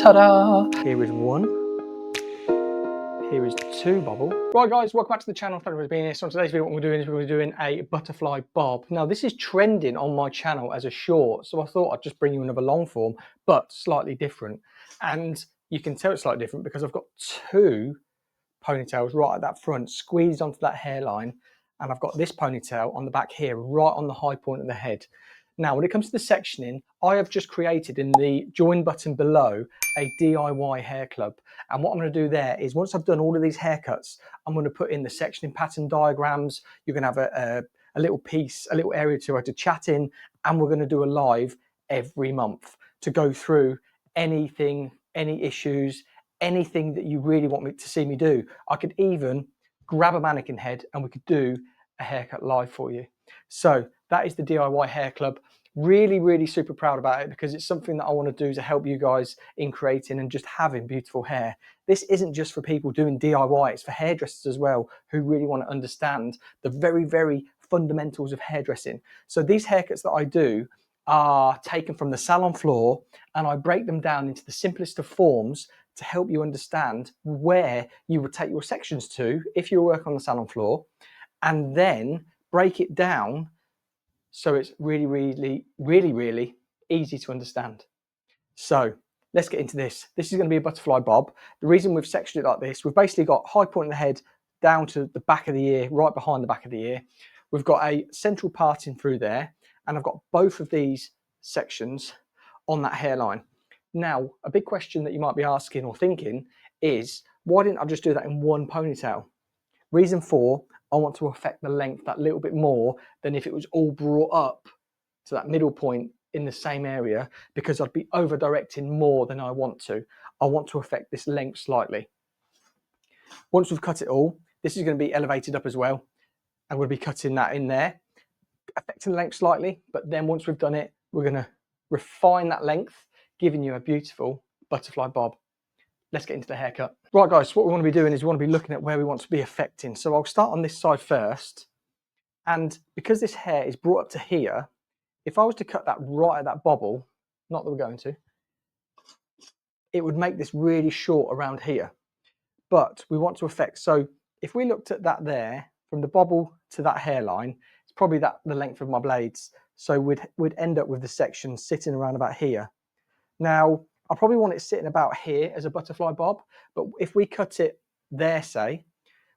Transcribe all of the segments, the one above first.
Ta-da! Here is one. Here is two bobble. Right guys, welcome back to the channel. Thank you for being here. So on today's video what we're doing is we're doing a butterfly bob. Now this is trending on my channel as a short, so I thought I'd just bring you another long form, but slightly different. And you can tell it's slightly different because I've got two ponytails right at that front, squeezed onto that hairline, and I've got this ponytail on the back here, right on the high point of the head. Now, when it comes to the sectioning, I have just created in the join button below a DIY hair club. And what I'm going to do there is once I've done all of these haircuts, I'm going to put in the sectioning pattern diagrams. You're going to have a little piece, a little area to chat in, and we're going to do a live every month to go through anything, any issues, anything that you really want me to see me do. I could even grab a mannequin head and we could do a haircut live for you. So that is the DIY hair club. Really super proud about it because it's something that I want to do to help you guys in creating and just having beautiful hair. This isn't just for people doing DIY, it's for hairdressers as well who really want to understand the very fundamentals of hairdressing. So these haircuts that I do are taken from the salon floor and I break them down into the simplest of forms to help you understand where you would take your sections to if you work on the salon floor, and then break it down so it's really easy to understand. So let's get into this. This is going to be a butterfly bob. The reason we've sectioned it like this, we've basically got high point of the head down to the back of the ear, right behind the back of the ear. We've got a central parting through there, and I've got both of these sections on that hairline. Now, a big question that you might be asking or thinking is, why didn't I just do that in one ponytail? Reason for, I want to affect the length that little bit more than if it was all brought up to that middle point in the same area, because I'd be over directing more than I want to. I want to affect this length slightly. Once we've cut it all, this is going to be elevated up as well. I'm going to be cutting that in there, affecting the length slightly, but then once we've done it, we're going to refine that length, giving you a beautiful butterfly bob. Let's get into the haircut. Right guys, so what we want to be doing is we want to be looking at where we want to be affecting. So I'll start on this side first. And because this hair is brought up to here, if I was to cut that right at that bobble, not that we're going to, it would make this really short around here. But we want to affect, so if we looked at that there, from the bobble to that hairline, it's probably the length of my blades. So we'd end up with the section sitting around about here. Now, I probably want it sitting about here as a butterfly bob, but if we cut it there, say,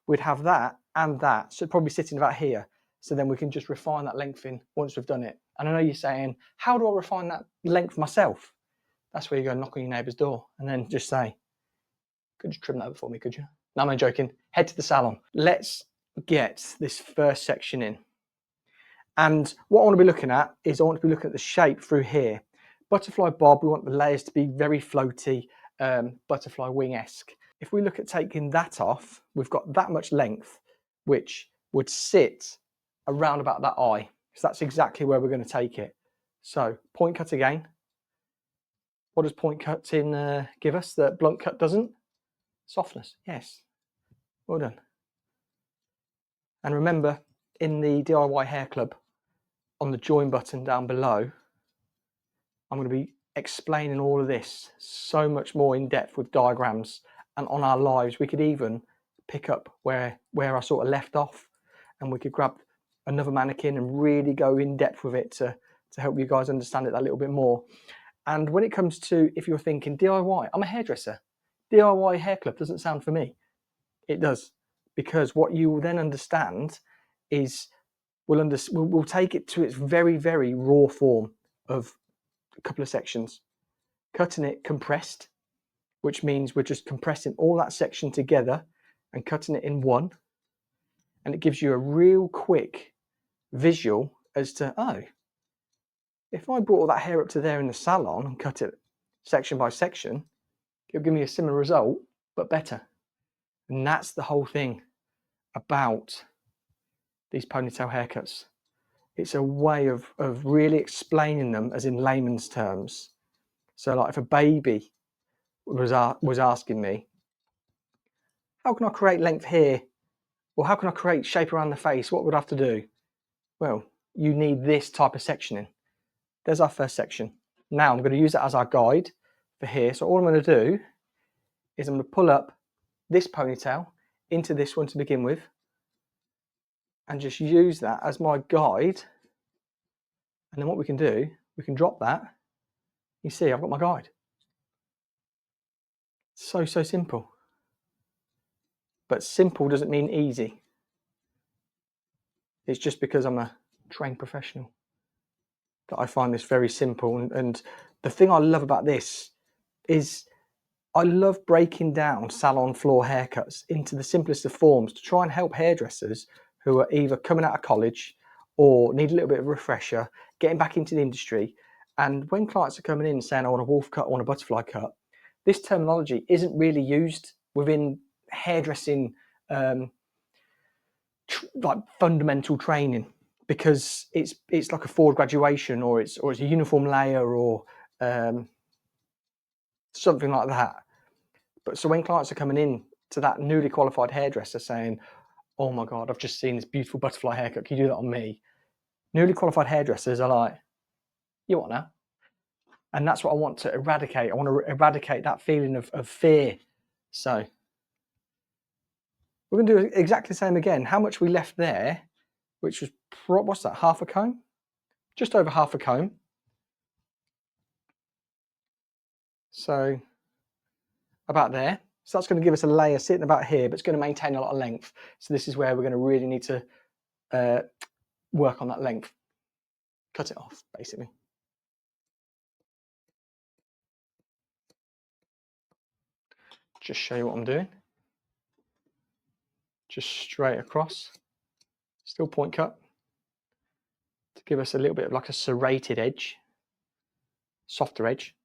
we'd have that and that, so it'd probably sitting about here. So then we can just refine that length in once we've done it. And I know you're saying, how do I refine that length myself? That's where you go knock on your neighbour's door and then just say, could you trim that over for me, could you? No, I'm not joking. Head to the salon. Let's get this first section in. And what I want to be looking at is I want to be looking at the shape through here. Butterfly bob, we want the layers to be very floaty, butterfly wing-esque. If we look at taking that off, we've got that much length, which would sit around about that eye. So that's exactly where we're going to take it. So point cut again. What does point cutting give us that blunt cut doesn't? Softness, yes. Well done. And remember, in the DIY hair club, on the join button down below, I'm going to be explaining all of this so much more in depth with diagrams, and on our lives we could even pick up where I sort of left off, and we could grab another mannequin and really go in depth with it to help you guys understand it a little bit more. And when it comes to, if you're thinking DIY, I'm a hairdresser, DIY hair club doesn't sound for me. It does, because what you will then understand is we'll take it to its very raw form of a couple of sections, cutting it compressed, which means we're just compressing all that section together and cutting it in one, and it gives you a real quick visual as to, oh, if I brought all that hair up to there in the salon and cut it section by section, it'll give me a similar result but better. And that's the whole thing about these ponytail haircuts. It's a way of really explaining them as in layman's terms. So like if a baby was asking me, how can I create length here? Or how can I create shape around the face? What would I have to do? Well, you need this type of sectioning. There's our first section. Now I'm going to use that as our guide for here. So all I'm going to do is I'm going to pull up this ponytail into this one to begin with, and just use that as my guide. And then what we can do, we can drop that. You see, I've got my guide. So simple. But simple doesn't mean easy. It's just because I'm a trained professional that I find this very simple. And the thing I love about this is I love breaking down salon floor haircuts into the simplest of forms to try and help hairdressers who are either coming out of college or need a little bit of a refresher, getting back into the industry. And when clients are coming in saying, I want a wolf cut, I want a butterfly cut, this terminology isn't really used within hairdressing like fundamental training, because it's like a forward graduation, or it's a uniform layer, or something like that. But so when clients are coming in to that newly qualified hairdresser saying, oh my God, I've just seen this beautiful butterfly haircut, can you do that on me? Newly qualified hairdressers are like, you what now? And that's what I want to eradicate. I want to eradicate that feeling of fear. So we're going to do exactly the same again. How much we left there, which was, what's that, half a comb? Just over half a comb. So about there. So that's going to give us a layer sitting about here, but it's going to maintain a lot of length. So this is where we're going to really need to work on that length. Cut it off, basically. Just show you what I'm doing. Just straight across. Still point cut. To give us a little bit of like a serrated edge. Softer edge.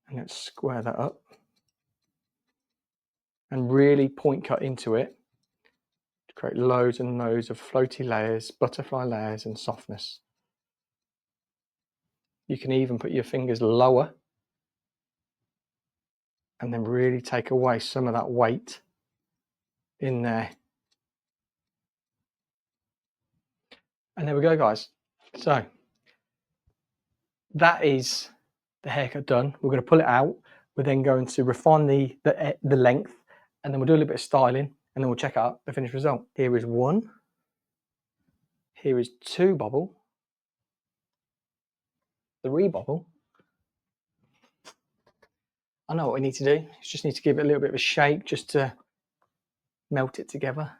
And let's square that up. And really point cut into it. To create loads and loads of floaty layers, butterfly layers, and softness. You can even put your fingers lower and then really take away some of that weight in there. And there we go, guys. So that is the haircut done. We're going to pull it out. We're then going to refine the length, and then we'll do a little bit of styling, and then we'll check out the finished result. Here is 1. Here is 2 bobble. 3 bobble. I know what we need to do. We just need to give it a little bit of a shake just to melt it together.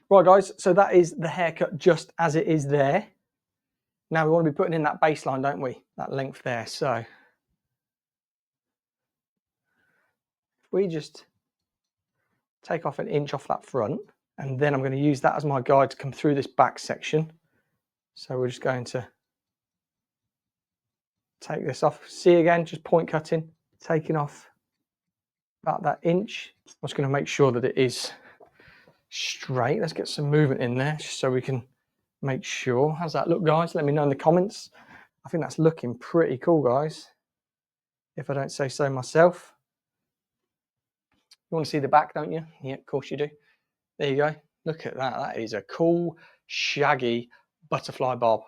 Right, guys, so that is the haircut just as it is there. Now we want to be putting in that baseline, don't we? That length there. So if we just take off an inch off that front, and then I'm going to use that as my guide to come through this back section. So we're just going to take this off. See again, just point cutting, taking off about that inch. I'm just going to make sure that it is straight. Let's get some movement in there just so we can make sure. How's that look, guys? Let me know in the comments. I think that's looking pretty cool, guys, if I don't say so myself. You want to see the back, don't you? Yeah, of course you do. There you go. Look at that. That is a cool, shaggy butterfly bob.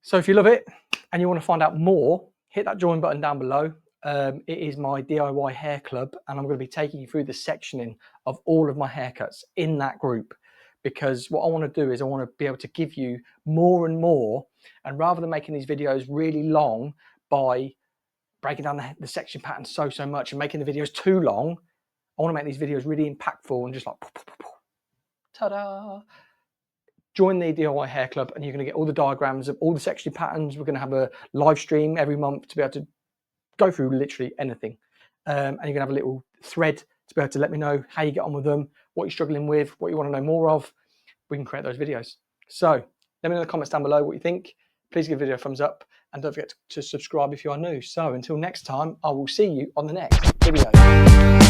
So if you love it and you want to find out more, hit that join button down below. It is my DIY hair club, and I'm going to be taking you through the sectioning of all of my haircuts in that group, because what I want to do is I want to be able to give you more and more, and rather than making these videos really long by breaking down the section pattern so much and making the videos too long, I want to make these videos really impactful and just like ta-da. Join the DIY hair club and you're going to get all the diagrams of all the section patterns. We're going to have a live stream every month to be able to go through literally anything. And you're going to have a little thread to be able to let me know how you get on with them, what you're struggling with, what you want to know more of. We can create those videos. So let me know in the comments down below what you think. Please give the video a thumbs up and don't forget to subscribe if you are new. So until next time, I will see you on the next video.